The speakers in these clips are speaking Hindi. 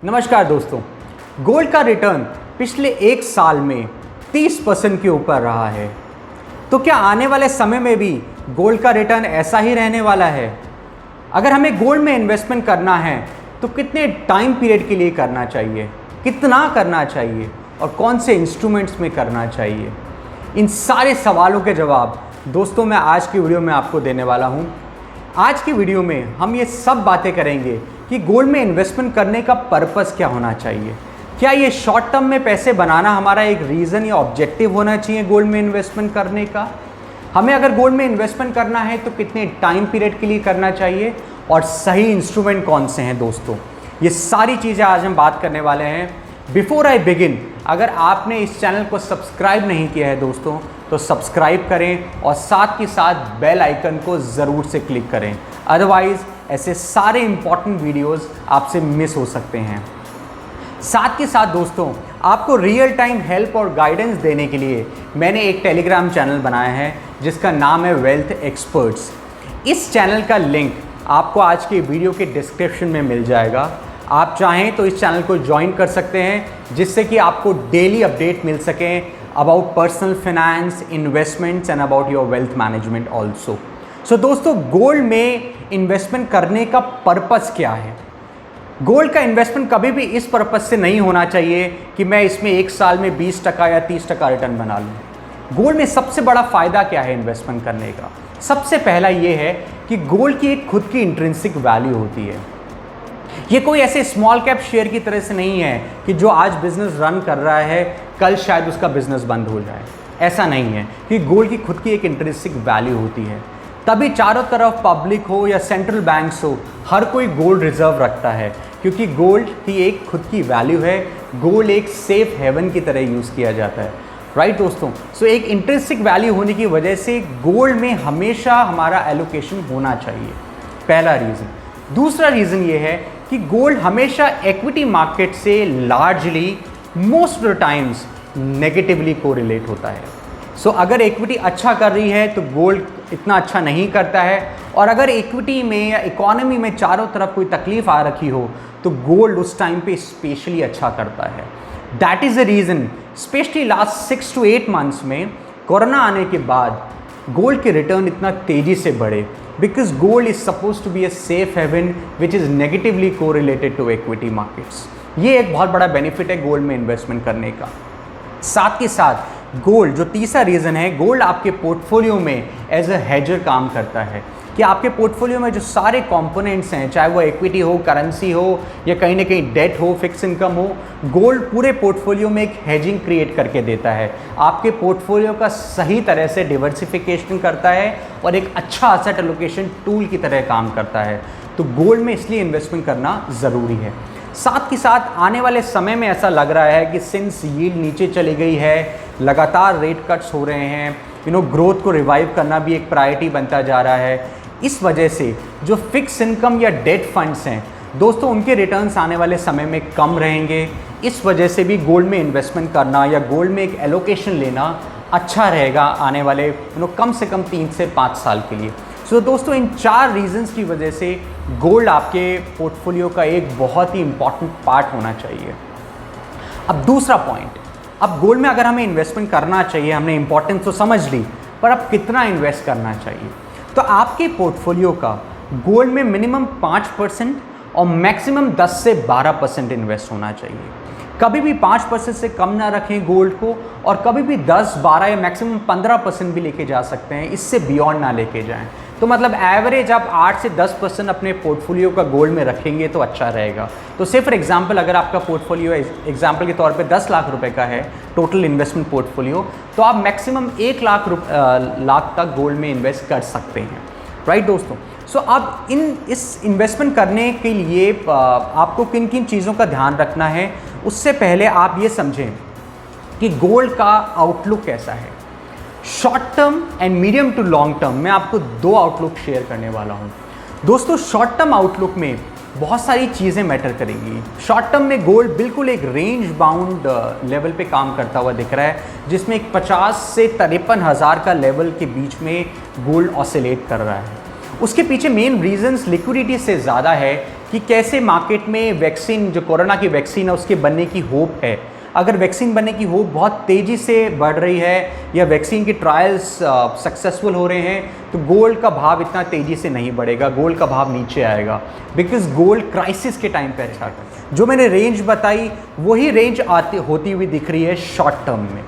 नमस्कार दोस्तों, गोल्ड का रिटर्न पिछले एक साल में 30% के ऊपर रहा है। तो क्या आने वाले समय में भी गोल्ड का रिटर्न ऐसा ही रहने वाला है? अगर हमें गोल्ड में इन्वेस्टमेंट करना है तो कितने टाइम पीरियड के लिए करना चाहिए, कितना करना चाहिए और कौन से इंस्ट्रूमेंट्स में करना चाहिए? इन सारे सवालों के जवाब दोस्तों मैं आज की वीडियो में आपको देने वाला हूँ। आज की वीडियो में हम ये सब बातें करेंगे कि गोल्ड में इन्वेस्टमेंट करने का पर्पस क्या होना चाहिए। क्या ये शॉर्ट टर्म में पैसे बनाना हमारा एक रीज़न या ऑब्जेक्टिव होना चाहिए गोल्ड में इन्वेस्टमेंट करने का? हमें अगर गोल्ड में इन्वेस्टमेंट करना है तो कितने टाइम पीरियड के लिए करना चाहिए और सही इंस्ट्रूमेंट कौन से हैं दोस्तों, ये सारी चीज़ें आज हम बात करने वाले हैं। बिफोर आई बिगिन, अगर आपने इस चैनल को सब्सक्राइब नहीं किया है दोस्तों तो सब्सक्राइब करें और साथ ही साथ बेल आइकन को ज़रूर से क्लिक करें, अदरवाइज़ ऐसे सारे इंपॉर्टेंट वीडियोस आपसे मिस हो सकते हैं। साथ ही साथ दोस्तों, आपको रियल टाइम हेल्प और गाइडेंस देने के लिए मैंने एक टेलीग्राम चैनल बनाया है जिसका नाम है वेल्थ एक्सपर्ट्स। इस चैनल का लिंक आपको आज के वीडियो के डिस्क्रिप्शन में मिल जाएगा। आप चाहें तो इस चैनल को ज्वाइन कर सकते हैं जिससे कि आपको डेली अपडेट मिल सके about personal finance, investments and about your wealth management also. So दोस्तों, गोल्ड में इन्वेस्टमेंट करने का पर्पस क्या है? गोल्ड का इन्वेस्टमेंट कभी भी इस पर्पस से नहीं होना चाहिए कि मैं इसमें एक साल में 20% या 30% रिटर्न बना लूँ। गोल्ड में सबसे बड़ा फ़ायदा क्या है इन्वेस्टमेंट करने का? सबसे पहला ये है कि गोल्ड की एक खुद की इंट्रिंसिक वैल्यू होती है। ये कोई ऐसे स्मॉल कैप शेयर की तरह से नहीं है कि जो आज बिजनेस रन कर रहा है कल शायद उसका बिजनेस बंद हो जाए। ऐसा नहीं है कि गोल्ड की खुद की एक इंट्रिंसिक वैल्यू होती है। तभी चारों तरफ पब्लिक हो या सेंट्रल बैंक्स हो, हर कोई गोल्ड रिजर्व रखता है क्योंकि गोल्ड की एक खुद की वैल्यू है। गोल्ड एक सेफ हेवन की तरह यूज़ किया जाता है, राइट दोस्तों। सो एक इंट्रिंसिक वैल्यू होने की वजह से गोल्ड में हमेशा हमारा एलोकेशन होना चाहिए, पहला रीज़न। दूसरा रीज़न ये है कि गोल्ड हमेशा इक्विटी मार्केट से largely most of the times negatively correlate होता है। सो अगर इक्विटी अच्छा कर रही है तो गोल्ड इतना अच्छा नहीं करता है, और अगर इक्विटी में या इकोनॉमी में चारों तरफ कोई तकलीफ आ रखी हो तो गोल्ड उस टाइम पे स्पेशली अच्छा करता है। That is the reason specially last 6 to 8 months में कोरोना आने के बाद गोल्ड के रिटर्न इतना तेज़ी से बढ़े, because gold is suppose to be a safe haven which is negatively correlated to equity markets. ये एक बहुत बड़ा बेनिफिट है गोल्ड में इन्वेस्टमेंट करने का। साथ ही साथ गोल्ड, जो तीसरा रीज़न है, गोल्ड आपके पोर्टफोलियो में एज अ हेजर काम करता है कि आपके पोर्टफोलियो में जो सारे कंपोनेंट्स हैं, चाहे वो इक्विटी हो, करेंसी हो या कहीं ना कहीं डेट हो, फिक्स इनकम हो, गोल्ड पूरे पोर्टफोलियो में एक हेजिंग क्रिएट करके देता है। आपके पोर्टफोलियो का सही तरह से डिवर्सिफिकेशन करता है और एक अच्छा एसेट एलोकेशन टूल की तरह काम करता है। तो गोल्ड में इसलिए इन्वेस्टमेंट करना ज़रूरी है। साथ ही साथ आने वाले समय में ऐसा लग रहा है कि सिंस यील्ड नीचे चली गई है, लगातार रेट कट्स हो रहे हैं, ग्रोथ को रिवाइव करना भी एक प्रायोरिटी बनता जा रहा है। इस वजह से जो फिक्स इनकम या डेट फंड्स हैं दोस्तों, उनके रिटर्न्स आने वाले समय में कम रहेंगे। इस वजह से भी गोल्ड में इन्वेस्टमेंट करना या गोल्ड में एक एलोकेशन लेना अच्छा रहेगा आने वाले कम से कम 3 से 5 साल के लिए। सो दोस्तों, इन 4 रीजंस की वजह से गोल्ड आपके पोर्टफोलियो का एक बहुत ही इंपॉर्टेंट पार्ट होना चाहिए। अब दूसरा पॉइंट, अब गोल्ड में अगर हमें इन्वेस्टमेंट करना चाहिए, हमने इंपॉर्टेंस तो समझ ली, पर अब कितना इन्वेस्ट करना चाहिए? तो आपके पोर्टफोलियो का गोल्ड में मिनिमम 5% और मैक्सिमम 10 से 12% इन्वेस्ट होना चाहिए। कभी भी 5% से कम ना रखें गोल्ड को, और कभी भी 10, 12 या मैक्सिमम 15% भी लेके जा सकते हैं, इससे बियॉन्ड ना लेके जाएं। तो मतलब एवरेज आप 8 से 10% अपने पोर्टफोलियो का गोल्ड में रखेंगे तो अच्छा रहेगा। तो से फॉर एग्जांपल, अगर आपका पोर्टफोलियो एग्जांपल के तौर पे 10 लाख रुपए का है टोटल इन्वेस्टमेंट पोर्टफोलियो, तो आप मैक्सिमम 1 लाख तक गोल्ड में इन्वेस्ट कर सकते हैं, राइट दोस्तों। सो अब इस इन्वेस्टमेंट करने के लिए आपको किन किन चीज़ों का ध्यान रखना है, उससे पहले आप ये समझें कि गोल्ड का आउटलुक कैसा है। Short term and medium to long term में आपको 2 आउटलुक शेयर करने वाला हूँ दोस्तों। शॉर्ट टर्म आउटलुक में बहुत सारी चीज़ें मैटर करेंगी। शॉर्ट टर्म में गोल्ड बिल्कुल एक रेंज बाउंड लेवल पे काम करता हुआ दिख रहा है, जिसमें एक 50 से 53 हज़ार का लेवल के बीच में गोल्ड ऑसिलेट कर रहा है। उसके पीछे मेन रीजंस लिक्विडिटी से ज़्यादा है कि कैसे मार्केट में वैक्सीन, जो कोरोना की वैक्सीन है उसके बनने की होप है, अगर वैक्सीन बनने की होप बहुत तेज़ी से बढ़ रही है या वैक्सीन के ट्रायल्स सक्सेसफुल हो रहे हैं, तो गोल्ड का भाव इतना तेज़ी से नहीं बढ़ेगा, गोल्ड का भाव नीचे आएगा, बिकॉज गोल्ड क्राइसिस के टाइम पे अच्छा है। जो मैंने रेंज बताई वही रेंज होती हुई दिख रही है शॉर्ट टर्म में।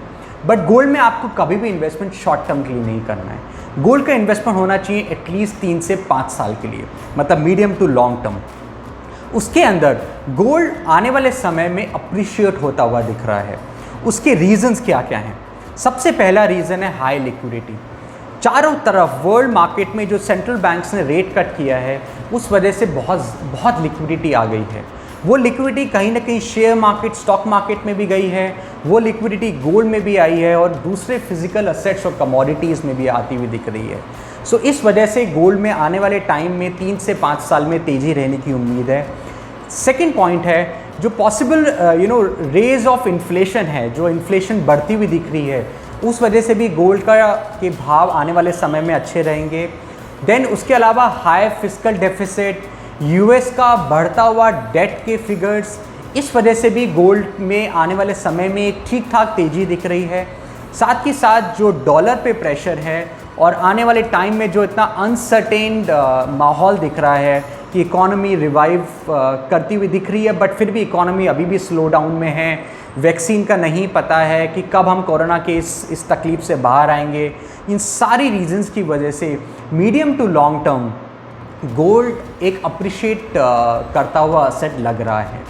बट गोल्ड में आपको कभी भी इन्वेस्टमेंट शॉर्ट टर्म के लिए नहीं करना है। गोल्ड का इन्वेस्टमेंट होना चाहिए एटलीस्ट 3 से 5 साल के लिए, मतलब मीडियम टू लॉन्ग टर्म। उसके अंदर गोल्ड आने वाले समय में अप्रिशिएट होता हुआ दिख रहा है। उसके रीजंस क्या क्या हैं? सबसे पहला रीज़न है हाई लिक्विडिटी। चारों तरफ वर्ल्ड मार्केट में जो सेंट्रल बैंक्स ने रेट कट किया है उस वजह से बहुत लिक्विडिटी आ गई है। वो लिक्विडिटी कहीं ना कहीं शेयर मार्केट, स्टॉक मार्केट में भी गई है, वो लिक्विडिटी गोल्ड में भी आई है और दूसरे फिजिकल असेट्स और कमोडिटीज़ में भी आती हुई दिख रही है। सो इस वजह से गोल्ड में आने वाले टाइम में 3 से 5 साल में तेज़ी रहने की उम्मीद है। सेकेंड पॉइंट है जो पॉसिबल रेज ऑफ इन्फ्लेशन है, जो इन्फ्लेशन बढ़ती हुई दिख रही है, उस वजह से भी गोल्ड के भाव आने वाले समय में अच्छे रहेंगे। देन उसके अलावा हाई फिस्कल डेफिसिट, यूएस का बढ़ता हुआ डेट के फिगर्स, इस वजह से भी गोल्ड में आने वाले समय में एक ठीक ठाक तेज़ी दिख रही है। साथ ही साथ जो डॉलर पे प्रेशर है और आने वाले टाइम में जो इतना अनसर्टेन माहौल दिख रहा है कि इकोनॉमी रिवाइव करती हुई दिख रही है, बट फिर भी इकोनॉमी अभी भी स्लो डाउन में है। वैक्सीन का नहीं पता है कि कब हम कोरोना के इस तकलीफ़ से बाहर आएंगे। इन सारी रीजंस की वजह से medium to long term gold एक अप्रिशिएट करता हुआ असेट लग रहा है।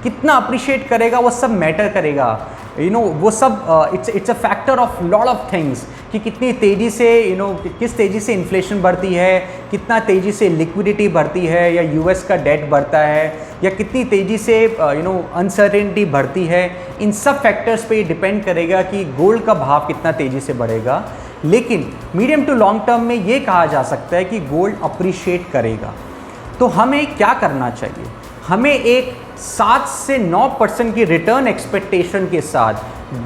कितना अप्रिशिएट करेगा वो सब मैटर करेगा, वो सब it's a factor of lot of things कि कितनी तेज़ी से किस तेज़ी से इन्फ्लेशन बढ़ती है, कितना तेज़ी से लिक्विडिटी बढ़ती है या यूएस का डेट बढ़ता है, या कितनी तेज़ी से अनसर्टेनिटी बढ़ती है। इन सब फैक्टर्स पे डिपेंड करेगा कि गोल्ड का भाव कितना तेज़ी से बढ़ेगा। लेकिन मीडियम टू लॉन्ग टर्म में ये कहा जा सकता है कि गोल्ड अप्रिशिएट करेगा। तो हमें क्या करना चाहिए? हमें एक 7 से 9% की रिटर्न एक्सपेक्टेशन के साथ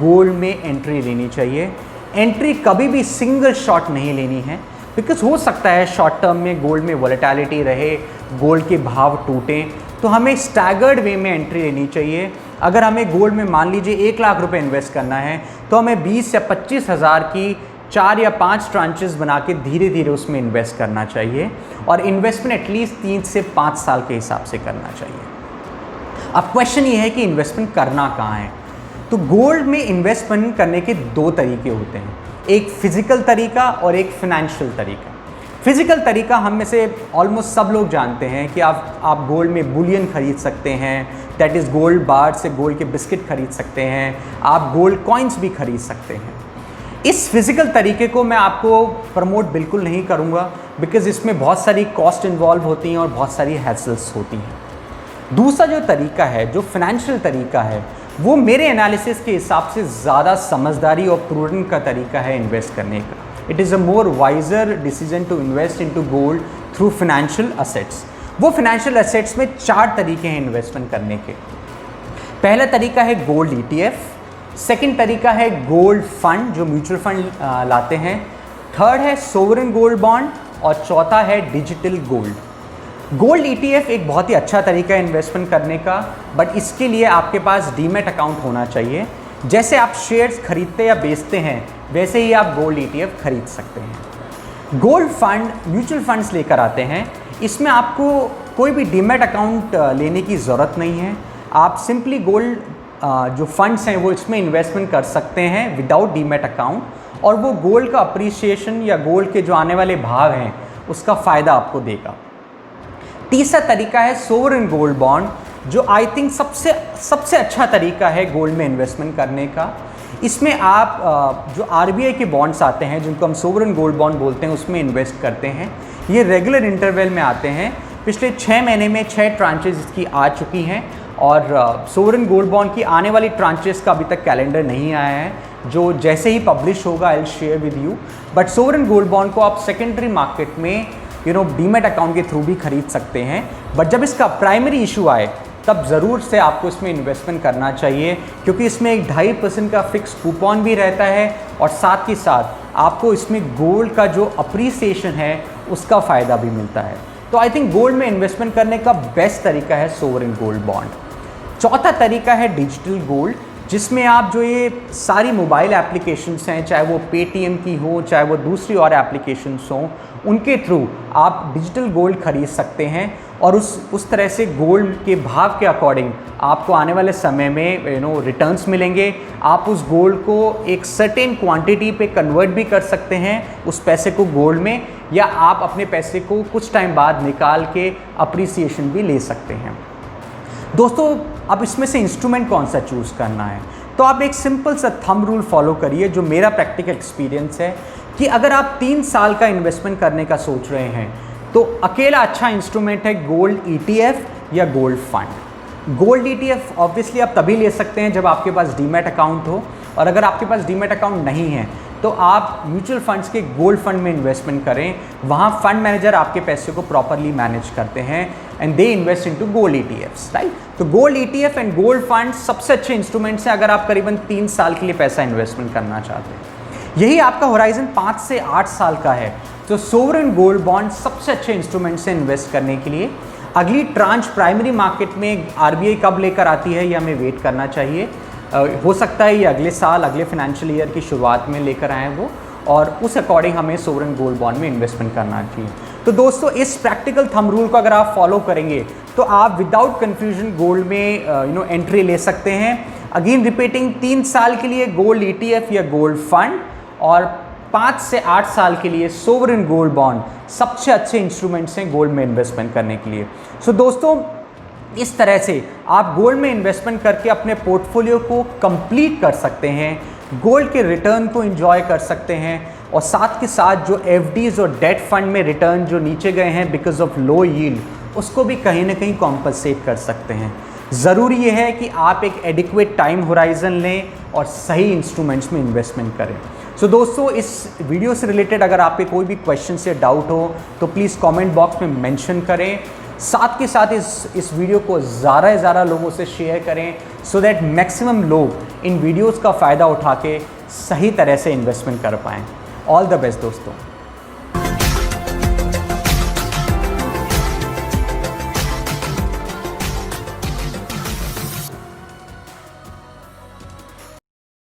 गोल्ड में एंट्री लेनी चाहिए। एंट्री कभी भी सिंगल शॉट नहीं लेनी है, बिकॉज हो सकता है शॉर्ट टर्म में गोल्ड में वॉलेटिलिटी रहे, गोल्ड के भाव टूटें, तो हमें स्टैगर्ड वे में एंट्री लेनी चाहिए। अगर हमें गोल्ड में मान लीजिए 1 लाख रुपए इन्वेस्ट करना है तो हमें 20 या 25 हज़ार की 4 या 5 ट्रांचेस बना के धीरे धीरे उसमें इन्वेस्ट करना चाहिए और इन्वेस्टमेंट एटलीस्ट 3 से 5 साल के हिसाब से करना चाहिए। अब क्वेश्चन ये है कि इन्वेस्टमेंट करना कहाँ है? तो गोल्ड में इन्वेस्टमेंट करने के 2 तरीके होते हैं, एक फिजिकल तरीका और एक फिनेंशियल तरीका। फिजिकल तरीका हम में से ऑलमोस्ट सब लोग जानते हैं कि आप गोल्ड में बुलियन खरीद सकते हैं, दैट इज़ गोल्ड बार से गोल्ड के बिस्किट खरीद सकते हैं, आप गोल्ड कॉइन्स भी खरीद सकते हैं। इस फिज़िकल तरीके को मैं आपको प्रमोट बिल्कुल नहीं करूँगा, बिकॉज़ इसमें बहुत सारी कॉस्ट इन्वॉल्व होती हैं और बहुत सारी हैसल्स होती हैं। दूसरा जो तरीका है, जो फिनेंशियल तरीका है, वो मेरे एनालिसिस के हिसाब से ज़्यादा समझदारी और प्रूडेंट का तरीका है इन्वेस्ट करने का। It is a more wiser decision to invest into gold through financial assets. वो फिनेंशियल असेट्स में 4 तरीके हैं इन्वेस्टमेंट करने के। पहला तरीका है गोल्ड ETF, सेकंड तरीका है गोल्ड फंड जो म्यूचुअल फंड लाते हैं, थर्ड है सोवरेन गोल्ड बॉन्ड और चौथा है डिजिटल गोल्ड। गोल्ड ETF एक बहुत ही अच्छा तरीका है इन्वेस्टमेंट करने का, बट इसके लिए आपके पास डीमैट अकाउंट होना चाहिए। जैसे आप शेयर्स खरीदते या बेचते हैं वैसे ही आप गोल्ड ETF खरीद सकते हैं। गोल्ड फंड म्यूचुअल फंड्स लेकर आते हैं, इसमें आपको कोई भी डीमैट अकाउंट लेने की ज़रूरत नहीं है। आप सिंपली गोल्ड जो फंड्स हैं वो इसमें इन्वेस्टमेंट कर सकते हैं विदाउट डीमैट अकाउंट, और वो गोल्ड का अप्रिसिएशन या गोल्ड के जो आने वाले भाव हैं उसका फ़ायदा आपको देगा। तीसरा तरीका है सोवरेन गोल्ड बॉन्ड, जो आई थिंक सबसे अच्छा तरीका है गोल्ड में इन्वेस्टमेंट करने का। इसमें आप जो RBI के बॉन्ड्स आते हैं जिनको हम सोवरेन गोल्ड बॉन्ड बोलते हैं उसमें इन्वेस्ट करते हैं। ये रेगुलर इंटरवल में आते हैं, पिछले 6 महीने में 6 ट्रांचेज इसकी आ चुकी हैं, और सोवरेन गोल्ड बॉन्ड की आने वाली ट्रांचेस का अभी तक कैलेंडर नहीं आया है, जो जैसे ही पब्लिश होगा I will share with you. But sovereign gold bond को आप सेकेंडरी मार्केट में डीमैट अकाउंट के थ्रू भी खरीद सकते हैं, बट जब इसका प्राइमरी इशू आए तब ज़रूर से आपको इसमें इन्वेस्टमेंट करना चाहिए, क्योंकि इसमें एक 2.5% का फिक्स कूपन भी रहता है और साथ ही साथ आपको इसमें गोल्ड का जो अप्रिसिएशन है उसका फ़ायदा भी मिलता है। तो आई थिंक गोल्ड में इन्वेस्टमेंट करने का बेस्ट तरीका है सोवरेन गोल्ड बॉन्ड। चौथा तरीका है डिजिटल गोल्ड, जिसमें आप जो ये सारी मोबाइल एप्लीकेशंस हैं, चाहे वो पेटीएम की हो, चाहे वो दूसरी और एप्लीकेशंस हों, उनके थ्रू आप डिजिटल गोल्ड खरीद सकते हैं और उस तरह से गोल्ड के भाव के अकॉर्डिंग आपको आने वाले समय में रिटर्न्स मिलेंगे। आप उस गोल्ड को एक सर्टेन क्वांटिटी पे कन्वर्ट भी कर सकते हैं उस पैसे को गोल्ड में, या आप अपने पैसे को कुछ टाइम बाद निकाल के अप्रिसिएशन भी ले सकते हैं। दोस्तों, अब इसमें से इंस्ट्रूमेंट कौन सा चूज़ करना है, तो आप एक सिंपल सा थंब रूल फॉलो करिए जो मेरा प्रैक्टिकल एक्सपीरियंस है कि अगर आप 3 साल का इन्वेस्टमेंट करने का सोच रहे हैं तो अकेला अच्छा इंस्ट्रूमेंट है गोल्ड ईटीएफ या gold fund. Gold ETF obviously आप तभी ले सकते हैं जब आपके पास डीमैट अकाउंट हो, और अगर आपके पास डीमैट अकाउंट नहीं है तो आप म्यूचुअल फंड्स के गोल्ड फंड में इन्वेस्टमेंट करें। वहाँ फंड मैनेजर आपके पैसे को प्रॉपरली मैनेज करते हैं and they invest into gold ETFs, right. तो gold ETF and gold fund सबसे अच्छे इंस्ट्रूमेंट्स हैं अगर आप करीबन 3 साल के लिए पैसा इन्वेस्टमेंट करना चाहते हैं। यही आपका होराइजन 5 से 8 साल का है तो सोवरेन गोल्ड बॉन्ड सबसे अच्छे इंस्ट्रूमेंट्स हैं इन्वेस्ट करने के लिए। अगली ट्रांच प्राइमरी मार्केट में आरबीआई कब लेकर आती है ये हमें वेट करना चाहिए। हो सकता है ये अगले साल, अगले फाइनेंशियल ईयर की शुरुआत में लेकर आए वो, और उस अकॉर्डिंग हमें सोवरेन गोल्ड बॉन्ड में इन्वेस्टमेंट करना चाहिए। तो दोस्तों, इस प्रैक्टिकल थंब रूल को अगर आप फॉलो करेंगे तो आप विदाउट कन्फ्यूजन गोल्ड में एंट्री ले सकते हैं। अगेन रिपीटिंग, 3 साल के लिए गोल्ड ईटीएफ या गोल्ड फंड, और 5 से 8 साल के लिए सोवरेन गोल्ड बॉन्ड सबसे अच्छे इंस्ट्रूमेंट्स हैं गोल्ड में इन्वेस्टमेंट करने के लिए। सो दोस्तों, इस तरह से आप गोल्ड में इन्वेस्टमेंट करके अपने पोर्टफोलियो को कंप्लीट कर सकते हैं, गोल्ड के रिटर्न को एंजॉय कर सकते हैं, और साथ के साथ जो एफडीज और डेट फंड में रिटर्न जो नीचे गए हैं बिकॉज ऑफ लो यील्ड, उसको भी कहीं ना कहीं कॉम्पनसेट कर सकते हैं। ज़रूरी ये है कि आप एक एडिक्वेट टाइम होराइजन लें और सही इंस्ट्रूमेंट्स में इन्वेस्टमेंट करें। सो दोस्तों, इस वीडियो से रिलेटेड अगर आप पे कोई भी क्वेश्चन या डाउट हो तो प्लीज़ कमेंट बॉक्स में मेंशन करें। साथ के साथ इस वीडियो को ज़्यादा से ज़्यादा लोगों से शेयर करें सो दैट मैक्सिमम लोग इन वीडियोस का फ़ायदा उठा के सही तरह से इन्वेस्टमेंट कर पाएँ। ऑल द बेस्ट दोस्तों।